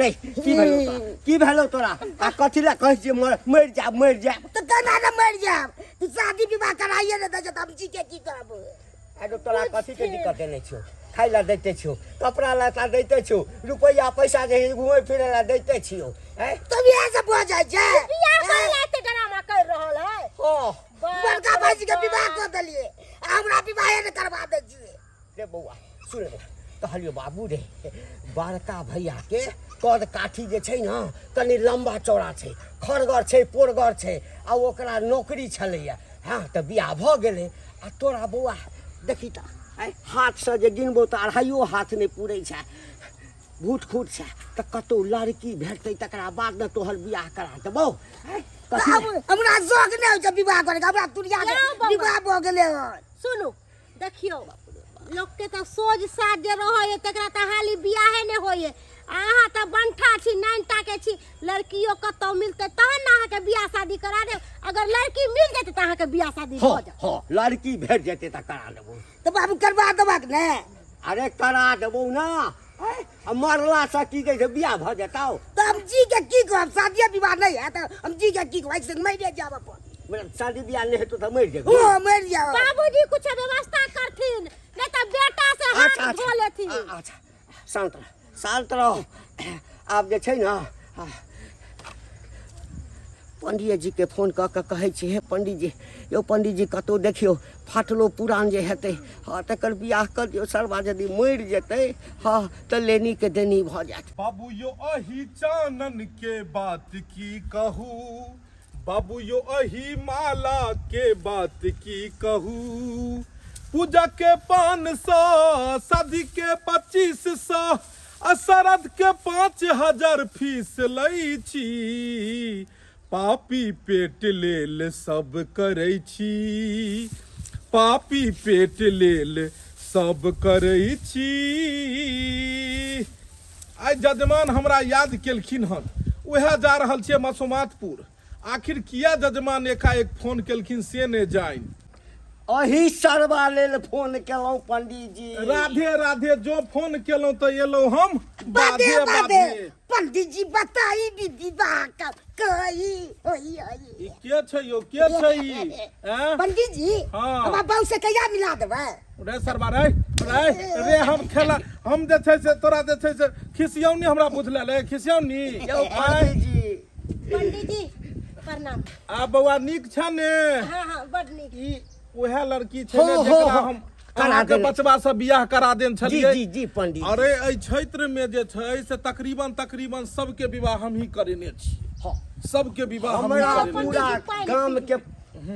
की भेलो तोरा कथी ला कहै छी मर जा तो केना न मर जाब तू शादी विवाह कराइए न दे हम जी के की करब अरे तोरा कथी के दिक्कत नहीं छो खाई ला देते छो कपड़ा लता देते छो रुपया पैसा जे घूमे फिरे ला देते छियो हैं तो बियाह से हो जाय छै बियाह कर लेते ड्रामा कर रहल है ओ बड़का भाई के विवाह कर देलिए हमरा विवाह न करवा दे छिए रे बौआ सुन कहलियो बाबू रे बड़का भैया के कद काठी जे छै न तनी लंबा चौड़ा छै खरगर छै पोरगर छै आ ओकरा नौकरी छलैया हाँ त बियाह भ गेलै आ तोरा बौआ देखी त हाथ से जे गिनबो त अढ़ाइयो हाथ नहीं पूरे छै भूट खूट छै त कतौ लड़की भेटतै तकरा बाद न तोहर बियाह करा देबौ हमरा जोग नहीं होय छै विवाह करे हमरा तुरिया के विवाह भ गेलै सुनू देखियो लोग के तो सोज साज जे रहे तकरा त हाली बियाहे ने होय अहाँ त बंठा छी नैनटा के छी लड़कियों कतौ मिलते तहन अहाँ के बियाह शादी करा दे अगर लड़की मिल जेते त अहाँ के बियाह शादी हो जाए हां लड़की भेट जेते त करा देबौ तो बाबू करवा देबाक ने अरे करा देबौ ना मरला से की कहै छै बियाह भ जेतौ तो हम जी के की करब शादी विवाह नहीं है तो हम जी के की करब ऐसे मर जाब अपन मेरा शादी बियाह नहीं हेतु त मर जेबौ ओ मर जाब बाबूजी कुछ व्यवस्था करथिन नहीं तो बेटा से हाथ धो लेथिन अच्छा शांत रहो आब जे छै ना पंडित जी के फोन क के कहै छी हे पंडित जी यो पंडित जी कतौ देखियो फाटलो पुरान जे हेतै हाँ तकर बियाह कर दियो सरवा यदि मर जेतै हाँ त लेनी के देनी भ जात बाबू यो अही चानन के बात की कहू बाबू यो अही माला के बात की कहू पूजा के 500 शादी के 2500 असरद के 5000 फीस लै छी पापी पेट लेल सब करै छी पापी पेट लेल सब करै छी आइ जजमान हमरा याद केलखिन हन उहे जा रहल छियै मसुमातपुर आखिर किया जजमान एकाएक फोन केलखिन से ने जाइन अही सरवा लेल फोन केलौ पंडित जी राधे राधे जो फोन केलौ त एलौ हम बादे बादे पंडित जी बताई विवाह कई होई ई के छै यो के छै ई हैं पंडित जी हाँ। हम बाबू से कहिया मिला देबै रे सरबा रे हम खेला हम जे छै से तोरा जे छै से खिसियौनी हमरा बुझले ले खिसियौनी यौ पंडित जी पंडित जी प्रणाम आ बौआ नीक छ ने हां हां बड नीक ई उहे लड़की छै ने जेकरा हम करा के बचवा से बियाह करा देन छलिए जी जी पंडित अरे एहि क्षेत्र में जे छै से तकरीबन सबके विवाह हम ही करेने छी हां सबके विवाह हम ही हमरा करेने पूरा गांव के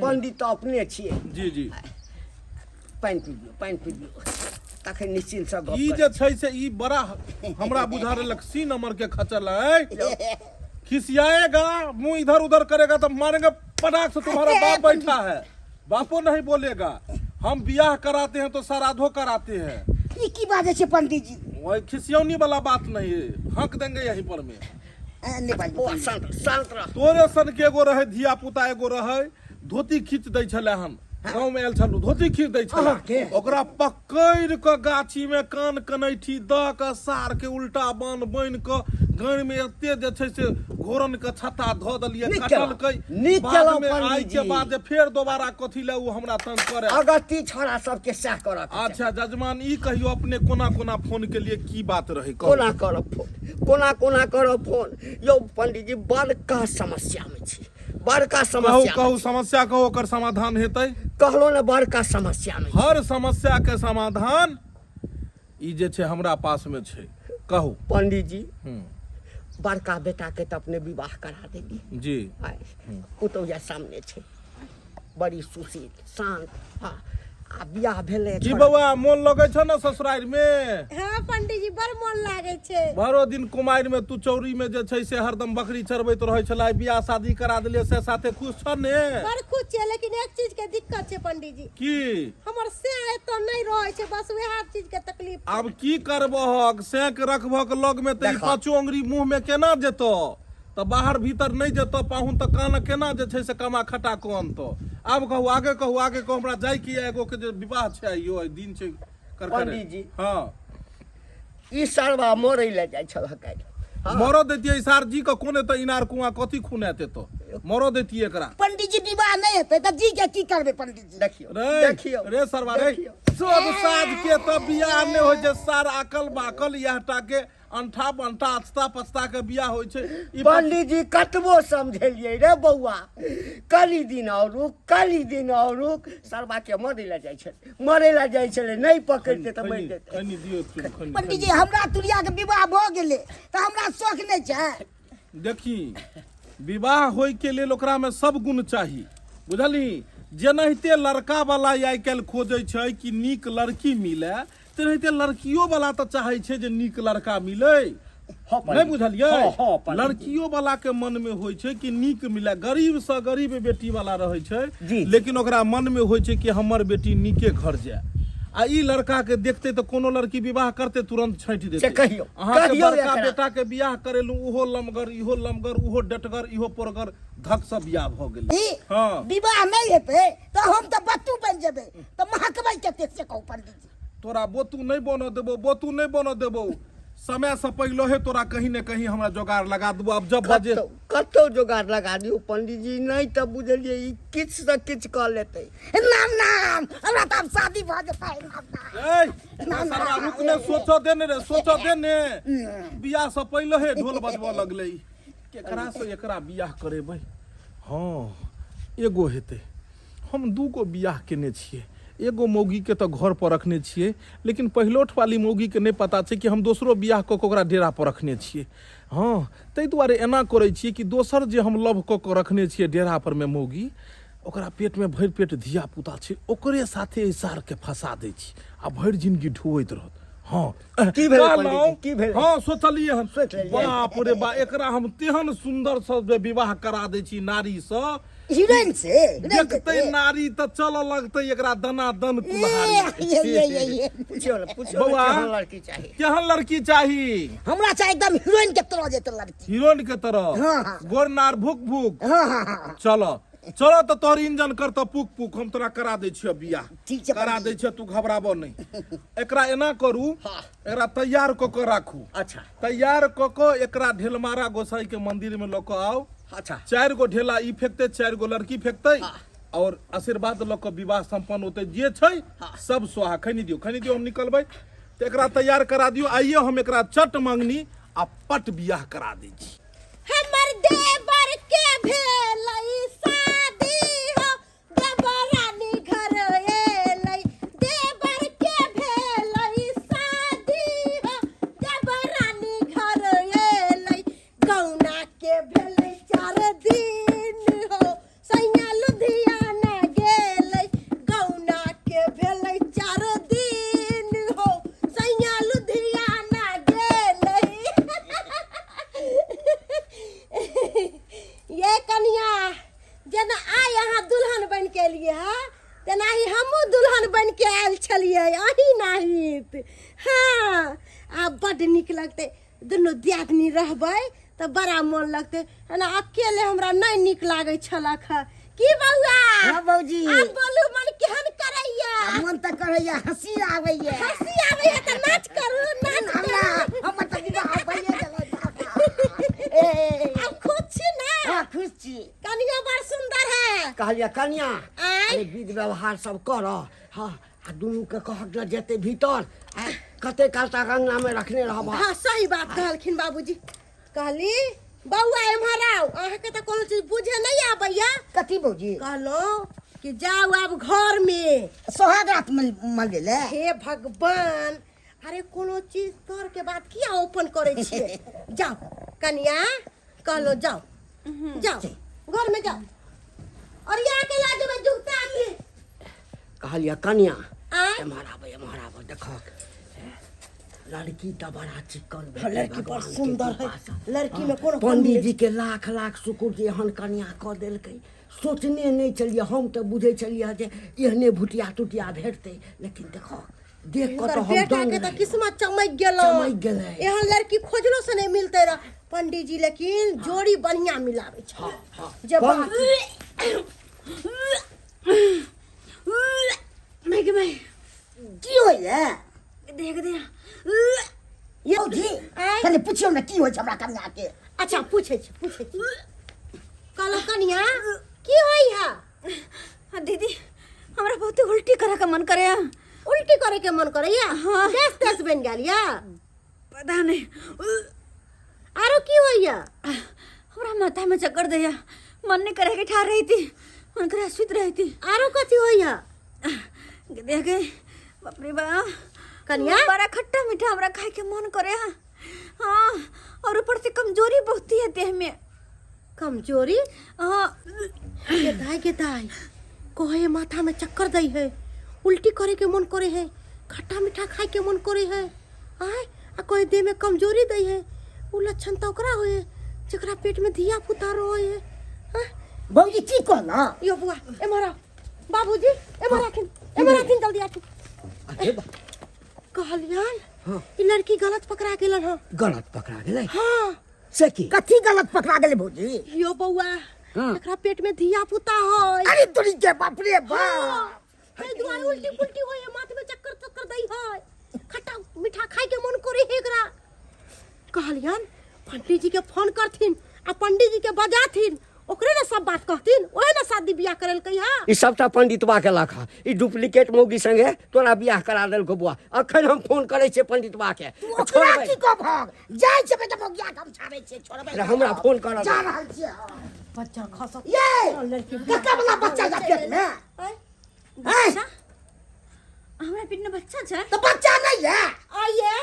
पंडित अपने छियै जी जी पानि पीबियो तखन निश्चिंत से गप ई जे छै से ई बड़ा हमरा बुझा रहलक सी नंबर के खचल है खिसियाएगा मुंह इधर उधर करेगा तो मारेंगे पटाख से तुम्हारा बाप बैठा है बापो नहीं बोलेगा हम बियाह कराते हैं तो श्राद्धो कराते हैं ई की बात छै पंडित जी वही खिसियौनी वाला बात नहीं है हक देंगे यहीं पर में शांत रह तोरे सन के एगो रहे धिया पुता एगो रहे धोती खींच दै छले हम गाँव में आयल छलू धोती खींच दै छले ओकरा पकड़ के गाछी में कान कनैठी द के सार के उल्टा बांध के गाड़ में एते जे छै से घोरन के छत्ता ध देलिए कटल के बाद में आई के बाद फिर दोबारा कथी ले उ हमरा तंग करे अगती छोरा सबके सह करत अच्छा जजमान ई कहियो अपने कोना कोना फोन के लिए की बात रहे कोना करब फोन यौ पंडित जी बड़का समस्या में छी बड़का समस्या कहू समस्या कहू ओकर समाधान हेतै कहलो ने बड़का समस्या में हर समस्या के समाधान ई जे छै हमरा पास में छै कहू पंडित जी बड़का बेटा के तो अपने विवाह करा देली जी पुतौया सामने छै बड़ी सुशील शांत हाँ आ बियाह भेले की बउआ मोन लगे छ न ससुराल में हां पंडित जी बड़ मन लागे छै भरो दिन कुमार में तू चौरी में जे छै से हरदम बकरी चरबैत रहे छला बियाह शादी करा देले से साथे खुश छ ने बड़ खुश छै लेकिन एक चीज के दिक्कत छै पंडित जी की हमर से तो नहीं रहे छै बस वह चीज के तकलीफ अब की करबहक सेक रखबहक लग में त पांचो अंगुरी मुंह में केना जेतो त बाहर भीतर नहीं जेतो पाहुन त कान केना जे छै से कमा खटा को अनतो आब कहू आगे कहू हमरा जाय की एगो के जे विवाह छै आइयो दिन छै पंडित जी। हाँ ई सरवा मरै ले जाइ छल काल्हि। मरो देतियै सार जी के कोने त इनार कुआं कथी खुनेते तो मरो देतियै एकरा। पंडित जी विवाह नहीं हेतै त जी के की करबे पंडित जी? देखियो रे देखियो रे सरवा रे सब साज के त बियाह नै होय जे सार आकल बाकल यहटा के अंठा बंठा अछता पछता के बियाह होय छै। ई पंडित जी कतबो समझेलियै रे बौआ, कली दिन और रुक सरवा के मरै ले जाइ छलै नहीं पकड़ते त मरि जेतै। खनी दियो चुन खनी। पंडित जी हमरा तुरिया के विवाह भ गेलै त हमरा शौक नहीं छै। देखी विवाह होय के लेल ओकरा में सब गुण चाही बुझली। जेनाहिते लड़का वाला आइ काल्हि खोजै छै कि नीक लड़की मिले तेनाहिते लड़कियों वाला त चाहै छै जे नीक लड़का मिले। नहीं बुझलियै? लड़कियों वाला के मन में होय छै कि नीक मिले। गरीब से गरीब बेटी वाला रहै छै लेकिन ओकरा मन में होय छै कि हमर बेटी नीके घर जाए। आ ई लड़का के देखते तो कोनो लड़की विवाह करते तुरंत छाँटि देते। कहियो अहाँ के बड़का बेटा के बियाह करेलू ओहो लमगर इहो लमगर ओहो डटगर इहो पोरगर धक से बियाह भ गेलै। हाँ विवाह नहीं हेतै त हम त बत्तू बन जेबै त महकबै कते से कहू पंडित जी। तोरा बोतू नहीं बन देबो समय से पहले है तोरा कहीं न कहीं हमरा जोगाड़ लगा देबो। अब जब बजे कतौ जोगाड़ लगा दियो पंडित जी, नहीं त बुझलियै ई किछ से किछ क लेतै। नाम हमरा त अब शादी भ जेतै। सरवा रुक ने सोचो दे ने बियाह से पहले है ढोल बजबो लगलै। केकरा से एकरा बियाह करेबै? हाँ एगो हेतै। हम दूगो बियाह केने छियै। एगो मौगी के तो घर पर रखने छियै लेकिन पहिलोठ वाली मौगी के नहीं पता छै कि हम दोसरो बियाह क के ओकरा डेरा पर रखने छियै। हाँ ताहि दुआरे एना करै छियै कि दोसर जे हम लव क के रखने छियै डेरा पर में मौगी ओकरा पेट में भरि पेट धिया पुता छै ओकरे साथे सार के फंसा दै छी आ भरि जिंदगी ढुवैत रहत। हाँ की भेल पंडित जी? की भेल? हाँ सोचलिए हन सोच लेलियै। बाप रे बा एकरा हम तेहन सुंदर से विवाह करा दै छी नारी से हीरोइन से देखते नारी त चल लगते एकरा दना दन कुल्हाड़ी। पूछियो बौआ केहन लड़की चाही? केहन लड़की चाही? हमरा चाहे एकदम हीरोइन के तरह जेते लड़की। हीरोइन के तरह हाँ। गोरनार भुक भुक। हाँ चलो तो तोहर इंजन कर तो पुक पुक हम तोरा करा दै छियो बियाह। ठीक छै करा दै छियो तू घबराबो नहीं। एकरा एना करू एकरा तैयार क के राखू। अच्छा तैयार क के एकरा ढेलमारा गोसाई के मंदिर में ल के आओ। अच्छा 4 गो ढेला ई फेंकते 4 गो लड़की फेंकते और आशीर्वाद ल के विवाह संपन्न होते जे छै सब स्वाहा। खैनी दियो हम निकलबै तो एकरा तैयार करा दियो। आइए हम एकरा चट मंगनी आ पट बियाह करा दै छी। हमर देवर के भेलै शादी हो देवरानी घर एलै। देवर के भेलै शादी हो देवरानी घर एलै। गौना के भेलै 4 दिन हो सैया लुधियाना गेलै। गौना के भेलै 4 दिन हो सैया लुधियाना गेलै। ये कन्या जेना आइ अहाँ दुल्हन बन के एलियै है तेनाही हमहूँ दुल्हन बन के आयल छलियै अही नाहित। हाँ आब बड्ड नीक लगतै दुनू दियादनी रहबै तऽ बड़ा मोन लगतै। एना अकेले हमरा नहि नीक लागै छलक है। की बौआ? हाँ बौजी। आब बोलू मन केहन करैया? मन त करैया हंसी आबैया। हंसी आबैया तऽ नाच करू नाच करू। हमर त विवाह भइए गेलै। अब खुश छी ना? हाँ खुश छी। कनिया बड़ सुंदर है। कहलिया कन्या आँय? अरे विध व्यवहार सब कर। हाँ आ दुनू के कहक न जेते भीतर आ कते काल तक अंगना में रखने रहब। हाँ सही बात कहलखिन बाबूजी। कहली बौआ एम्हर आओ अहाँके तऽ कोनो चीज बुझे नहीं आबैया। कथी बौजी? कहलो कि जाओ अब घर में। सोहाग रात मल गेलै। हे भगवान अरे कोनो चीज तोर के बात किया ओपन करे छियै? जाओ कन्या कहलो जाओ घर में जाओ और यहाँ के ला देबै जूता भी। कहलिया कन्या आँय? एम्हर आबो देखक लड़की तो बड़ा चिक्कन लड़की बड़ सुंदर है। लड़की में कोनो पंडित जी के लाख लाख शुक्र जे एहन कन्या क देलकै। सोचने नहीं चलिए हम तो बुझे चलिए जे एहने भुटिया टुटिया भेटते लेकिन देखो देख के तो हम बेटा दंग के तो रही। किस्मत चमक गेलो। चमक गेलै। एहन लड़की खोजलो से नहीं मिलते रह। पंडित जी लेकिन जोड़ी बढ़िया मिलावे छै। हाँ। जे बात ने की होय छै हमरा कन्या के। अच्छा पूछे छी कहलो कनिया की होई है? दीदी हमरा बहुत उल्टी करे का मन करे। उल्टी करे के मन करे या? हाँ। तेज बन गेल या? पता नहीं आरो की होई या? हमरा माथा में चक्कर दैया, मन नहीं करे के ठार रही थी, मन करे सुत रही थी। आरो कथी होई या? देखे बाप रे बा कन्या बड़ा खट्टा मीठा हमरा खाए के मन करे। हाँ और ऊपर से कमजोरी बहुत है देह में। कमजोरी? हाँ के दाई कोहे माथा में चक्कर दई है, उल्टी करे के मन करे है, खट्टा मीठा खाए के मन करे है, आय आ कोई देह में कमजोरी दई है। उ लक्षण तो ओकरा होए जकरा पेट में धिया पुता रोए है। हाँ? भौजी की कहना? यो बुआ एमरा बाबूजी एमरा किन जल्दी आठी। अरे बा कहलियन हाँ। ई लड़की गलत पकड़ा गेलन ह। गलत पकड़ा गेलै हाँ से की? कथी गलत पकड़ा गेलै भौजी? यो बउआ हाँ। एकरा पेट में धिया पुता होय। अरे तोरी के बाप रे बाप। ए दुआरे उल्टी पुल्टी होय है, माथे में चक्कर चक्कर दई है, खट्टा मीठा खाए के मन करे है एकरा। कहलियन पंडित जी के फोन करथिन आ पंडित जी के बजाथिन, ओकरे ना सब बात कहथिन, ओहे ना शादी बियाह करल कहिया। ई सबटा पंडितबा के लाखा, ई डुप्लीकेट मौगी संगे तोरा बियाह करा देलको बुआ। अखन हम फोन करे छे पंडितबा के। ओकरा की को भाग जाय छै बेटा मौगिया हम छाबे छै छोड़बे। अरे हमरा फोन कर जा रहल छियै। बच्चा खस ये लड़की कक्का वाला बच्चा जा पेट में। बच्चा हमरा पेट में बच्चा छै? तो बच्चा नहीं है। आइए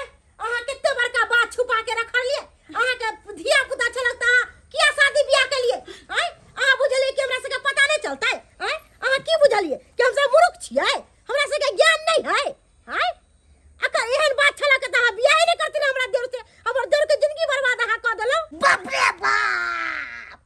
अहाँ केते बड़का बात छुपा के रखलिए। अहाँ के धिया पुता छलक त किया शादी बियाह के लिए? आय अहाँ बुझलिए कि हमरा सबके पता नहीं चलतै? आय अहाँ की बुझलिए कि हम सब मूर्ख छियै, हमरा सबके ज्ञान नहीं है? आय अगर एहन बात छलक त अहाँ बियाह नहीं करथिन हमरा देर से, हमर देर के जिंदगी बर्बाद अहाँ क देलौ। बाप रे बाप।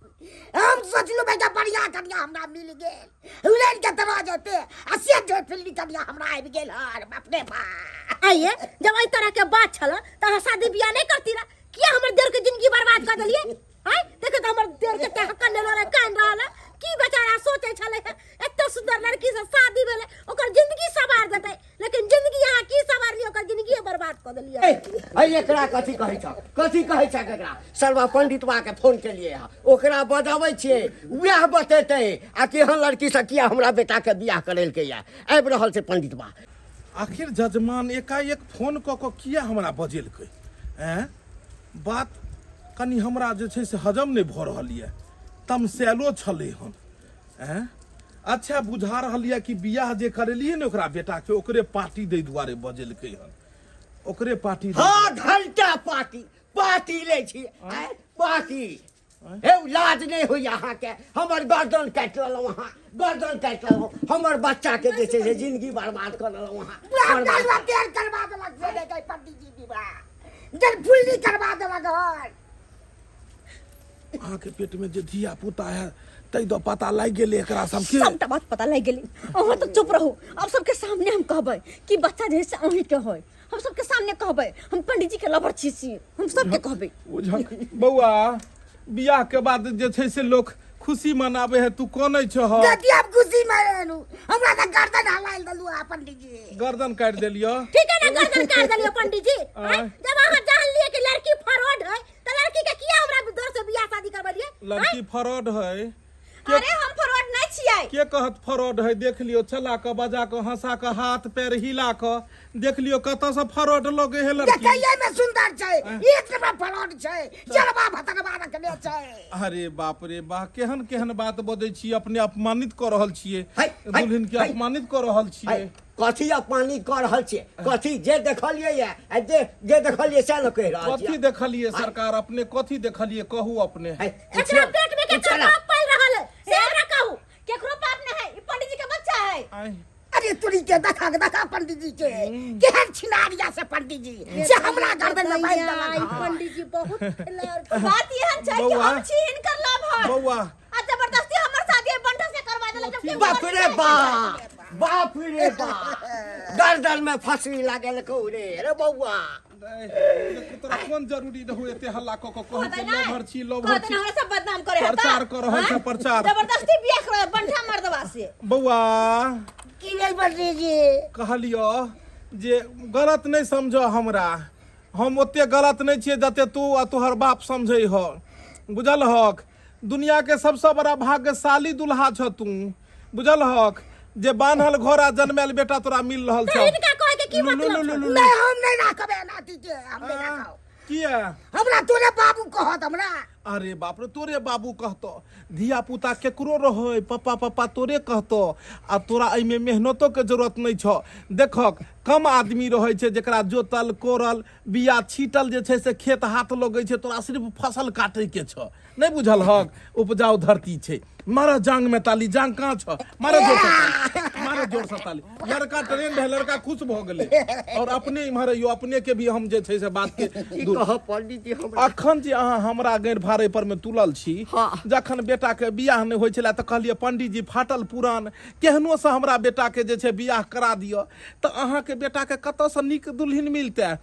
हम सोचलु बेटा बढ़िया कन्या हमरा मिल गेल, उलैन के तरह जेते आ से जो फिल्ली कन्या हमरा आबि गेल हर। बाप रे बाप। आइए जब एई तरह के बात छल त अहाँ शादी बियाह नहीं करती ना, किया हमर देर के जिंदगी बर्बाद कर देलिए? हां देखे त हमर देर के हक्का ले रे कान रहल की बेचारा सोचे छले एत्ते सुंदर लड़की से शादी भेले ओकर जिंदगी सवार देतै, लेकिन जिंदगी अहाँ की सवारलिए, ओकर जिंदगी बर्बाद कर देलिए। ए एकरा कथी कहै छ? कथी कहै छ एकरा? सर्व पंडितबा के फोन केलिए ह, ओकरा बजाबै छियै, वएह बतेतै आ केहन लड़की से किया हमरा बेटा के बियाह करेलकै या। आबि रहल छै पंडितबा। आखिर जजमान एकाएक फोन कऽ कऽ किया हमरा बजेलकै? बात कनि हमरा जे छै से हजम नहि भऽ रहल यऽ, तमसेलो छलै हन। अच्छा बुझा रहल यऽ कि बियाह जे करेलियै ने ओकरा बेटा के, ओकरे पार्टी दै दुआरे बजेलकै हन, ओकरे पार्टी। हाँ घंटा पार्टी पार्टी ले छी। पार्टी हे लाज नहीं होई अहाँ के? हमर गर्दन काटि लेलहुँ अहाँ, गर्दन काटि लेलहुँ, हमर बच्चा के जे छै से जिंदगी बर्बाद कर लेलहुँ अहाँ। पूरा तैयार करवा देलक से लेके पंडित जी विवाह जन फुल्ली करवा देलक हर। अहाँ के पेट में जे धिया पुता है तै दो पता लग गेलै एकरा सबके। सबटा बात पता लग गेली। अहाँ तो चुप रहो, अब सबके सामने हम कहबै कि बच्चा जैसे अहीं के होय, हम सबके सामने कहबै हम पंडित जी के लवर छी, हम सबके कहबै। बउआ बियाह के बाद जे छै से लोग खुशी मनावे है, तू कोनै छ? देखिए अब खुशी में हमरा त गर्दन हलाल दलु आ पंडित जी। गर्दन काट देलियो? ठीक है ना, गर्दन काट देलिए पंडित जी। जब अहाँ जान लिए कि लड़की फ्रॉड है त लड़की के किया हमरा दर से बियाह शादी करबलिए? लड़की फ्रॉड है? अरे हम फ्रॉड नहीं छियै। के कहत फ्रॉड है? देख लियो चला के बजा के हंसा के हाथ पैर हिला के देख लियो कतऽ से फ्रॉड लगे है लड़की। देखैये में सुंदर छै, एक नंबर फ्रॉड छै, जलवा भतरवा रखने छै। अरे बाप रे बाप, केहन केहन बात बजै छी, अपने अपमानित कर रहल छियै, है, दुल्हन के है, अपमानित कर रहल छियै। कथी अपमानित कर रहल छियै? कथी जे देखलियै या जे देखलियै से न कहि रहल कथी छियै। देखलियै सरकार? अपने कथी देखलियै कहू अपने। एकरा पेट में के पाप पल रहल है से हमरा कहू। केकरो पाप नहीं है, ई पंडित जी के बच्चा है। अरे तुरी के देखा पंडित जी के केहन छिनारिया से पंडित जी से हमरा गर्दन में बांध देलक। पंडित जी बहुत खेलर। बात यहन छै कि हम छी हिनकर लवर। बउआ आ जबरदस्ती हमर शादी बंटा से करवा देलक, जबकि बाप रे बाप, बाप रे बाप, गर्दन में फंसी लागल कौरे रे बउआ। तोरा कोन जरूरी रहू एते हल्ला क के कहू के लवर छी लवर कहते छी? ना हमरा सब बदनाम करे हता। प्रचार कर रहल छै प्रचार। जबरदस्ती बियाह करे बंटा मर्दवा से। बउआ की भेल पंडित जी? कहलियो जे गलत नहीं समझो हमरा, हम ओते गलत नहीं छियै जते तू आ तोहर बाप समझे हो बुझल हक दुनिया के सबसे बड़ा भाग्यशाली दुल्हा छ तू बुझल हक जे बान्हल घोड़ा जन्मेल बेटा तोरा मिल रहल छ इनका कहे के की मतलब छै? नहीं हम नहीं राखबे नाती के हम नहीं राखब किया हमरा तोरे बाबू कहत हमरा अरे बाप रे तोरे बाबू कहतो धिया पुता केकरो रहे पापा पापा तोरे कहतो आ तोरा एहिमे मेहनतो के जरूरत नहीं छ देखक कम आदमी रहे छै जेकरा जोतल कोरल बिया छीटल जे छै से खेत हाथ लगे छै तोरा सिर्फ फसल काटे के छ नहीं बुझल हक उपजाऊ धरती छै मारा जांग में ताली जांग कहाँ छ मारे जोर से ताली लड़का ट्रेंड है लड़का खुश भ गेले और अपने इम्हर यो अपने के भी हम जे छै से बात के कह पंडित जी हमरा अखन जे अहाँ हमरा गैर भारे पर में तुलल छी जखन बेटा के बियाह नहीं होय छला त कहलिए पंडित जी फाटल पुरान केहनो से हमरा बेटा के जे छै बियाह करा दियो त अहाँ के बेटा के कत से नीक दुल्हन मिलते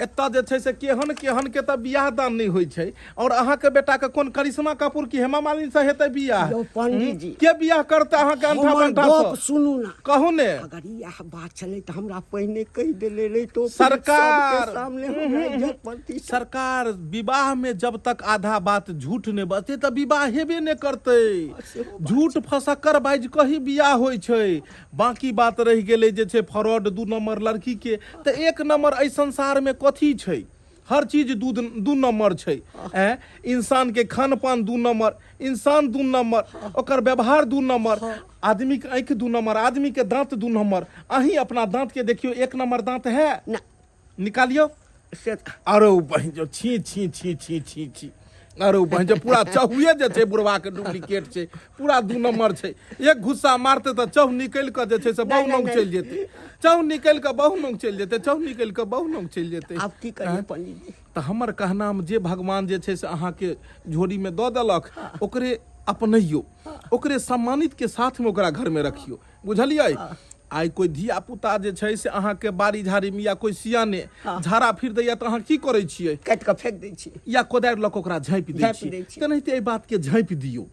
एत जे छै से केहन केहन के त बियाह दान नहीं होय छै और अहाँ के बेटा के कोन करिश्मा कपूर की हेमा मालिनी से हेतै बियाह यौ पंडित जी के बियाह करते अहाँ के अंठा हमर बंठा गप से सुनू ना कहू ने अगर यह बात चले तो हमरा पहिने कह देले रही तो फिर सरकार सबके सामने हमरा इज्जत पड़ती सरकार विवाह में जब तक आधा बात झूठ ने बचते त विवाह हेबे ने करते झूठ फसक्कर बाज कही बियाह होय छै बाकी बात रह गेले जे छै फ्रॉड 2 नंबर लड़की के त 1 नंबर ऐ संसार में कथी छै हर चीज दू नंबर छै इंसान के खान पान 2 नंबर इंसान 2 नंबर ओकर व्यवहार 2 नंबर आदमी के आंख 2 नंबर आदमी के दांत 2 नंबर अहीं अपना दांत के देखियो 1 नंबर दांत है ना निकालियो से अरे बहन जो छी छी छी छी छी छी अरे बहन जो पूरा चहुए जे छै बुढ़वा के डुप्लीकेट छै पूरा 2 नंबर छै एक घुस्सा मारते त चौह निकल के जे छै से बहु नंग चल जेते चौह निकल के बहु नंग चल जेते चौह निकल के बहु नंग चल जेते आप की करिए पंडित जी त हमर कहना में जे भगवान जे छै से अहाँ के झोरी में द देलक ओकरे अपनैयो ओकरे सम्मानित के साथ में ओकरा घर में रखियो बुझलियै आई कोई धिया पुता जे छै से अहाँ के बाड़ी झाड़ी में या कोई सियाने झाड़ा फिर दैया त अहाँ की करे छियै काट के फेंक दै छी या कोदारि लक ओकरा झाँपि दै छियै तेनाहिते एहि बात के झाँपि दियौ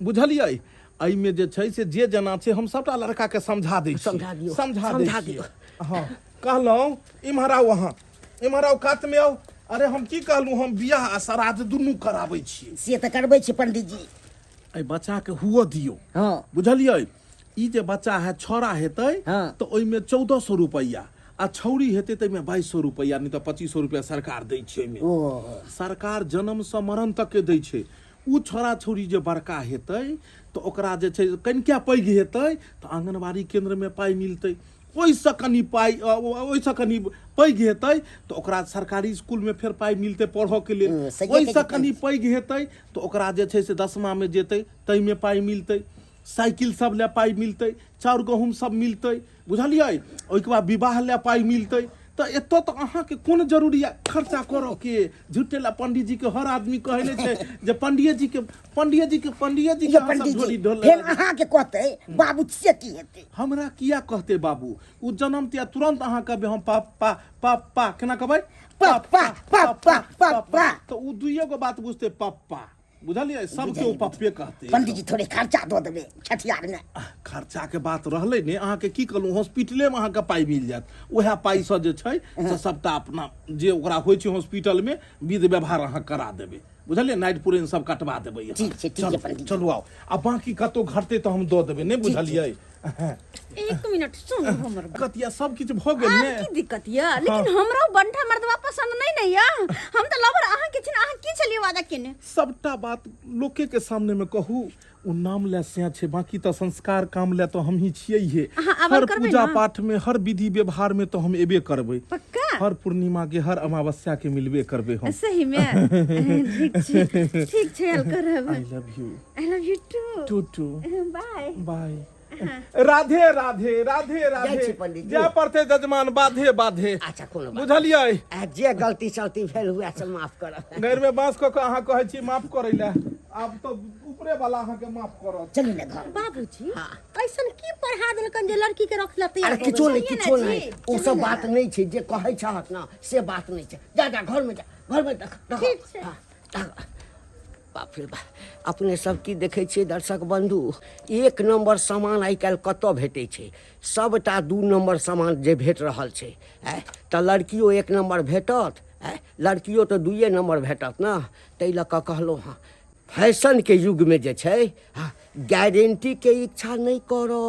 बुझलियै एहि में जे छै से जे जना छै हम सबटा लड़का के समझा दै छी समझा दियौ हां कहलौं इम्हर आओ अहाँ इम्हर आओ कात में आओ अरे हम की कहलूं हम बियाह आ श्राद्ध दुनू कराबै छियै से त करबै छी पंडित जी एहि बच्चा के हुअ दियौ हां बुझलियै ई जे बच्चा है छोरा हेतै तो ओहि में 1400 रुपैया आ छौरी हेतै तै में 2200 रुपैया नहीं तो 2500 रुपैया सरकार दै छै में सरकार जन्म से मरण तक के दै छै उ छोरा छौरी जे बड़का हेतै तो ओकरा जे छै कनिका पैघ हेतै तो आंगनबाड़ी केंद्र में पाई मिलतै ओइसे कनी पाई ओइसे कनी पैघ हेतै तो ओकरा सरकारी स्कूल में फेर पाई मिलतै पढ़ऽ के लेल ओइसे कनी पैघ हेतै तो ओकरा जे छै से 10मा में जेतै तै में पाई मिलतै साइकिल सब ले पाई मिलतै चाउर गहूम सब मिलतै बुझलियै ओइके बाद विवाह ले पाई मिलतै तो एतो तो अहाँ के कोन जरूरी है खर्चा करो के झूठे ला पंडित जी के हर आदमी कहले छै जे पंडित जी के झोली ढोल फेर अहाँ के कहते बाबू से की हेतै हमरा किया कहते बाबू उ जन्मते तुरंत अहाँ कहबे हम पापा पापा केना कहबै पापा पापा पापा तो उ दुइये गो बात बुझते पापा बुझलियै सबके उ पप्पे कहते पंडित जी थोड़े खर्चा दो देबे छठियार में खर्चा के बात रहले ने अहाँ के की कहलूं हॉस्पिटले में अहाँ के पाई मिल जात उहे पाई से जे छै से सबटा अपना जे ओकरा होय छै हॉस्पिटल में विध व्यवहार अहाँ करा देबे बुझलियै नाइट पुरेन सब कटवा देबै ठीक छै पंडित चलू आओ आ बाकी कतो घटते तो हम दो देबे नहीं बुझलियै 1 मिनट सुन हमर कतिया सब किछ भ गेल ने की दिक्कत या लेकिन हमरा बंठा मर्दवा पसंद नहीं या हम त लवर अहाँ के छिन अहाँ की चलिए वादा केने सबटा बात लोके के सामने में कहू उ नाम ले से छै बाकी तो संस्कार काम ले तो हम ही छियै हे हर पूजा पाठ में हर विधि व्यवहार में तो हम एबे करबै पक्का हर पूर्णिमा के हर अमावस्या के मिलबे करबै हम सही में ठीक छै हल करब I love you too bye bye Radhe Radhe Radhe Radhe जय पड़ते जजमान बाधे बाधे अच्छा कोनो बुझलियै जे गलती सलती भेल हुए से माफ करब गैर में बांस क के अहाँ कहै छी माफ करै ले आब तो ऊपरे वाला अहाँ के माफ करत चलू ने घर बाबूजी ऐसन की पढ़ा देलकन जे लड़की के रख लेते अरे किछो नहीं ओ सब बात नहीं छै जे कहै छहक ना से बात नहीं छै जा घर में जा घर में देख ठीक छै बाप रे बाप अपने सब की देखै छियै दर्शक बंधु एक नंबर सामान आइ काल्हि कतऽ भेटै छै सबटा 2 नंबर सामान जे भेट रहल छै तऽ लड़कियो 1 नंबर भेटत लड़कियो तऽ 2 नंबर भेटत ने ताहि लऽ कऽ कहलहुँ हँ फैशन के युग में जे छै गारंटी के इच्छा नहीं करो।